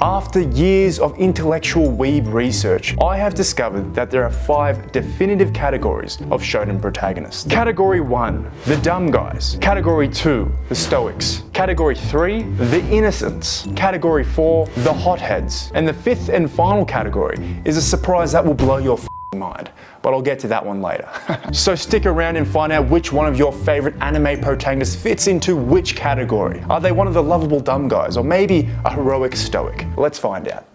After years of intellectual weeb research, I have discovered that there are 5 definitive categories of shonen protagonists. Category 1, the dumb guys. Category 2, the Stoics. Category 3, the innocents. Category 4, the hotheads. And the 5th and final category is a surprise that will blow your mind, but I'll get to that one later. So stick around and find out which one of your favorite anime protagonists fits into which category. Are they one of the lovable dumb guys, or maybe a heroic stoic? Let's find out.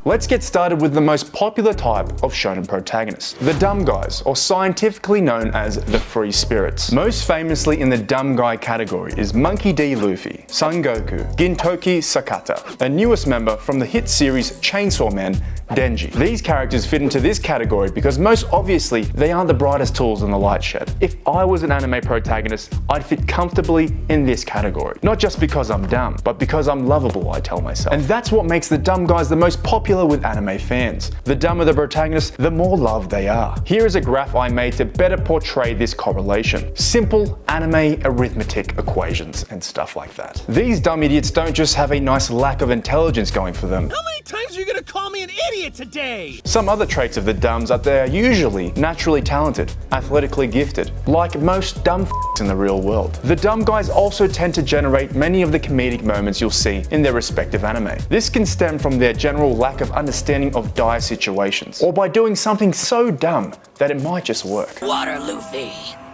Let's get started with the most popular type of shonen protagonist, the dumb guys, or scientifically known as the free spirits. Most famously in the dumb guy category is Monkey D. Luffy, Son Goku, Gintoki Sakata, a newest member from the hit series Chainsawman, Denji. These characters fit into this category because most obviously they aren't the brightest tools in the light shed. If I was an anime protagonist, I'd fit comfortably in this category. Not just because I'm dumb, but because I'm lovable, I tell myself. And that's what makes the dumb guys the most popular with anime fans. The dumber the protagonist, the more loved they are. Here is a graph I made to better portray this correlation. Simple anime arithmetic equations and stuff like that. These dumb idiots don't just have a nice lack of intelligence going for them. How many times are you gonna call me an idiot today? Some other traits of the dumbs are they are usually naturally talented, athletically gifted, like most dumb in the real world. The dumb guys also tend to generate many of the comedic moments you'll see in their respective anime. This can stem from their general lack of understanding of dire situations, or by doing something so dumb that it might just work. Water, Luffy.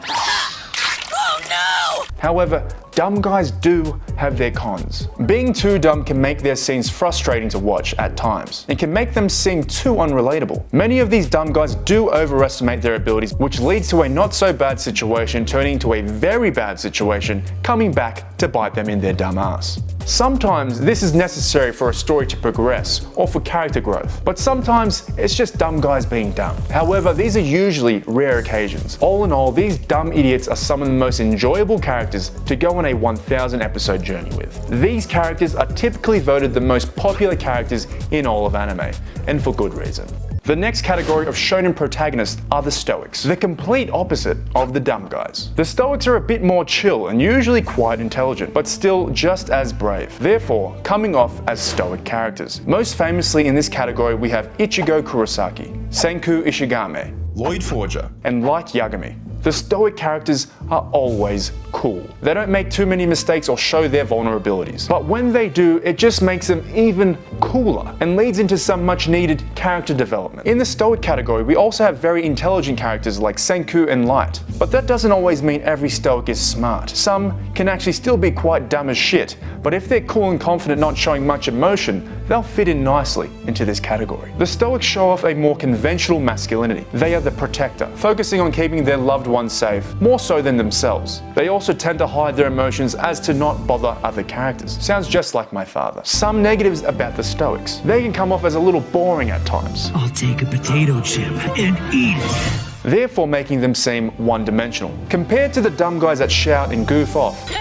Oh no! However, dumb guys do have their cons. Being too dumb can make their scenes frustrating to watch at times, and can make them seem too unrelatable. Many of these dumb guys do overestimate their abilities, which leads to a not so bad situation turning into a very bad situation, coming back to bite them in their dumb ass. Sometimes this is necessary for a story to progress or for character growth, but sometimes it's just dumb guys being dumb. However, these are usually rare occasions. All in all, these dumb idiots are some of the most enjoyable characters to go on a 1,000 episode journey with. These characters are typically voted the most popular characters in all of anime, and for good reason. The next category of shonen protagonists are the Stoics, the complete opposite of the dumb guys. The Stoics are a bit more chill and usually quite intelligent, but still just as brave, therefore coming off as stoic characters. Most famously in this category we have Ichigo Kurosaki, Senku Ishigame, Loid Forger, and Light Yagami. The stoic characters are always cool. They don't make too many mistakes or show their vulnerabilities. But when they do, it just makes them even cooler and leads into some much needed character development. In the stoic category, we also have very intelligent characters like Senku and Light. But that doesn't always mean every stoic is smart. Some can actually still be quite dumb as shit, but if they're cool and confident not showing much emotion, they'll fit in nicely into this category. The Stoics show off a more conventional masculinity. They are the protector, focusing on keeping their loved ones safe, more so than themselves. They also tend to hide their emotions as to not bother other characters. Sounds just like my father. Some negatives about the Stoics. They can come off as a little boring at times. I'll take a potato chip and eat it. Therefore making them seem one-dimensional. Compared to the dumb guys that shout and goof off,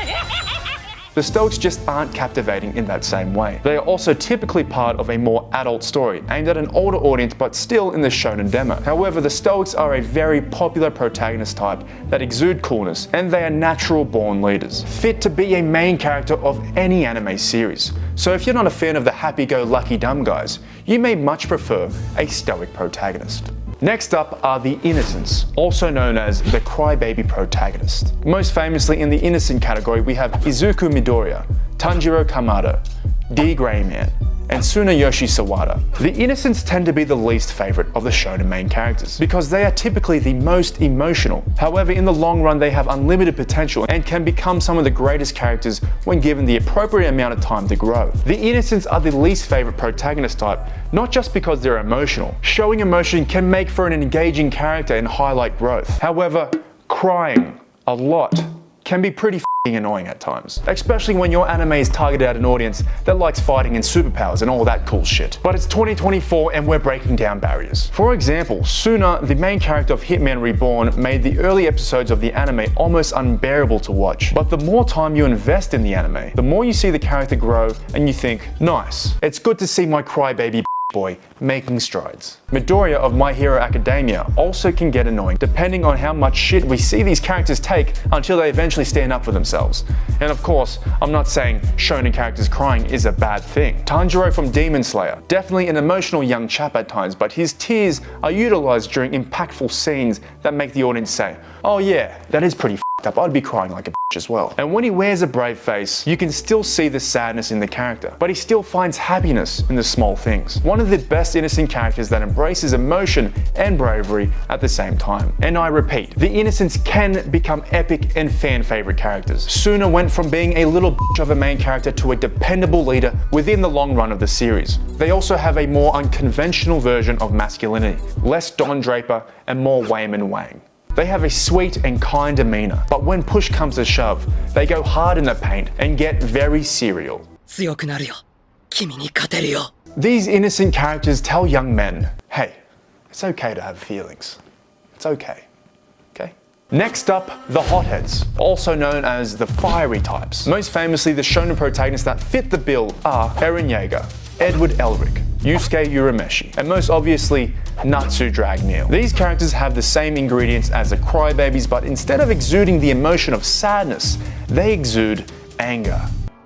the Stoics just aren't captivating in that same way. They are also typically part of a more adult story, aimed at an older audience but still in the shonen demo. However, the Stoics are a very popular protagonist type that exude coolness, and they are natural born leaders, fit to be a main character of any anime series. So if you're not a fan of the happy-go-lucky dumb guys, you may much prefer a stoic protagonist. Next up are the innocents, also known as the crybaby protagonist. Most famously in the innocent category we have Izuku Midoriya, Tanjiro Kamado, D. Greyman, and Tsunayoshi Sawada. The innocents tend to be the least favorite of the shonen main characters because they are typically the most emotional. However, in the long run they have unlimited potential and can become some of the greatest characters when given the appropriate amount of time to grow. The innocents are the least favorite protagonist type, not just because they're emotional. Showing emotion can make for an engaging character and highlight growth. However, crying a lot can be pretty annoying at times, especially when your anime is targeted at an audience that likes fighting and superpowers and all that cool shit. But it's 2024 and we're breaking down barriers. For example, Suna, the main character of Hitman Reborn, made the early episodes of the anime almost unbearable to watch. But the more time you invest in the anime, the more you see the character grow and you think, nice, it's good to see my crybaby boy making strides. Midoriya of My Hero Academia also can get annoying depending on how much shit we see these characters take until they eventually stand up for themselves. And of course, I'm not saying shonen characters crying is a bad thing. Tanjiro from Demon Slayer, definitely an emotional young chap at times, but his tears are utilized during impactful scenes that make the audience say, oh yeah, that is pretty f***ed up, I'd be crying like a bitch as well. And when he wears a brave face, you can still see the sadness in the character, but he still finds happiness in the small things. One of the best innocent characters that embraces emotion and bravery at the same time. And I repeat, the innocents can become epic and fan favorite characters. Suna went from being a little bitch of a main character to a dependable leader within the long run of the series. They also have a more unconventional version of masculinity, less Don Draper and more Wayman Wang. They have a sweet and kind demeanor, but when push comes to shove, they go hard in the paint and get very serial. 強くなるよ。君に勝てるよ。 These innocent characters tell young men, hey, it's okay to have feelings. It's okay. Okay? Next up, the hotheads, also known as the fiery types. Most famously, the shonen protagonists that fit the bill are Eren Yeager, Edward Elric, Yusuke Urameshi, and most obviously, Natsu Dragneel. These characters have the same ingredients as the crybabies, but instead of exuding the emotion of sadness, they exude anger.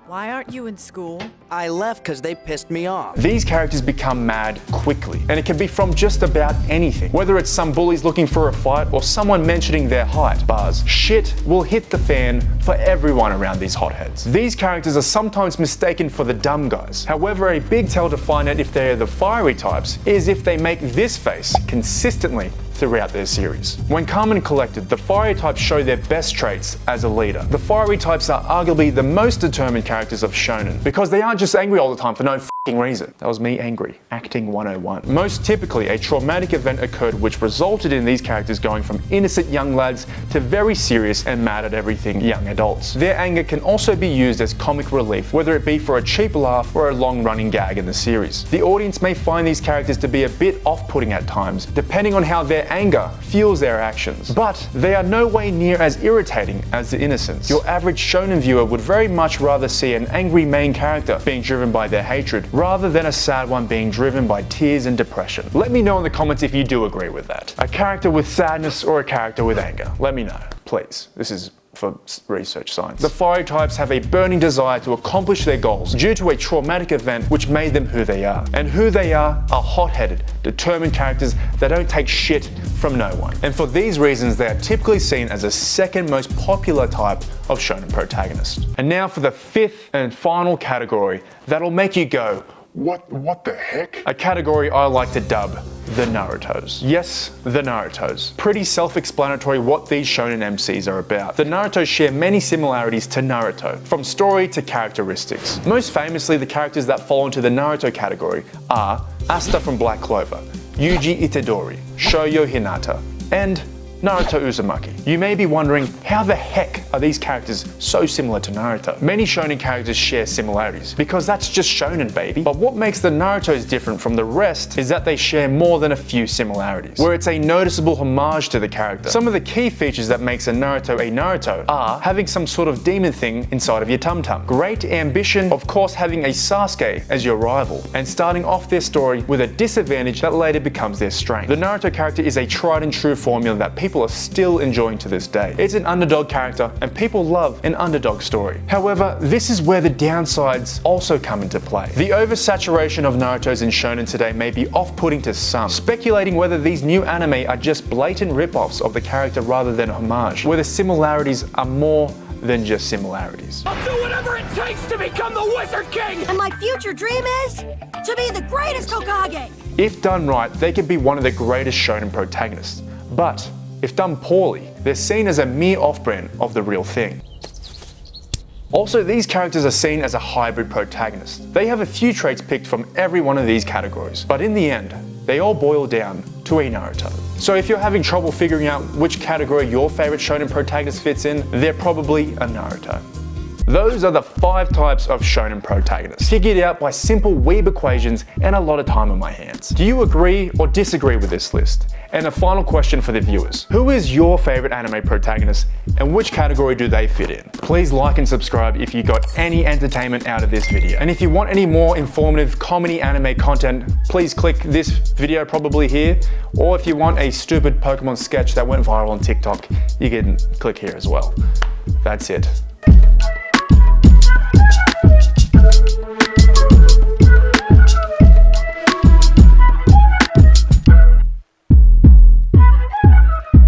Why aren't you in school? I left because they pissed me off. These characters become mad quickly, and it can be from just about anything. Whether it's some bullies looking for a fight or someone mentioning their height, bars, shit will hit the fan for everyone around these hotheads. These characters are sometimes mistaken for the dumb guys. However, a big tell to find out if they're the fiery types is if they make this face consistently throughout their series. When calm and collected, the fiery types show their best traits as a leader. The fiery types are arguably the most determined characters of shonen because they aren't just angry all the time for no f***ing reason. That was me angry. Acting 101. Most typically, a traumatic event occurred which resulted in these characters going from innocent young lads to very serious and mad at everything young adults. Their anger can also be used as comic relief, whether it be for a cheap laugh or a long-running gag in the series. The audience may find these characters to be a bit off-putting at times, depending on how their anger fuels their actions. But they are no way near as irritating as the innocents. Your average shonen viewer would very much rather see an angry main character being driven by their hatred, rather than a sad one being driven by tears and depression. Let me know in the comments if you do agree with that. A character with sadness or a character with anger. Let me know, please. This is for research science. The fiery types have a burning desire to accomplish their goals due to a traumatic event which made them who they are. And who they are hot-headed, determined characters that don't take shit from no one. And for these reasons, they are typically seen as the second most popular type of shonen protagonist. And now for the fifth and final category that'll make you go, what the heck? A category I like to dub the Narutos. Yes, the Narutos. Pretty self-explanatory what these shonen MCs are about. The Narutos share many similarities to Naruto, from story to characteristics. Most famously, the characters that fall into the Naruto category are Asta from Black Clover, Yuji Itadori, Shoyo Hinata, and Naruto Uzumaki. You may be wondering, how the heck are these characters so similar to Naruto? Many shonen characters share similarities, because that's just shonen, baby. But what makes the Narutos different from the rest is that they share more than a few similarities, where it's a noticeable homage to the character. Some of the key features that makes a Naruto are having some sort of demon thing inside of your tum-tum, great ambition, of course having a Sasuke as your rival, and starting off their story with a disadvantage that later becomes their strength. The Naruto character is a tried and true formula that people are still enjoying to this day. It's an underdog character and people love an underdog story. However, this is where the downsides also come into play. The oversaturation of Narutos in shonen today may be off-putting to some, speculating whether these new anime are just blatant rip-offs of the character rather than homage, where the similarities are more than just similarities. I'll do whatever it takes to become the Wizard King! And my future dream is to be the greatest Hokage! If done right, they could be one of the greatest shonen protagonists. But if done poorly, they're seen as a mere off-brand of the real thing. Also, these characters are seen as a hybrid protagonist. They have a few traits picked from every one of these categories, but in the end, they all boil down to a Naruto. So if you're having trouble figuring out which category your favorite shonen protagonist fits in, they're probably a Naruto. Those are the 5 types of shonen protagonists, figured out by simple weeb equations and a lot of time on my hands. Do you agree or disagree with this list? And a final question for the viewers. Who is your favorite anime protagonist and which category do they fit in? Please like and subscribe if you got any entertainment out of this video. And if you want any more informative comedy anime content, please click this video probably here. Or if you want a stupid Pokemon sketch that went viral on TikTok, you can click here as well. That's it.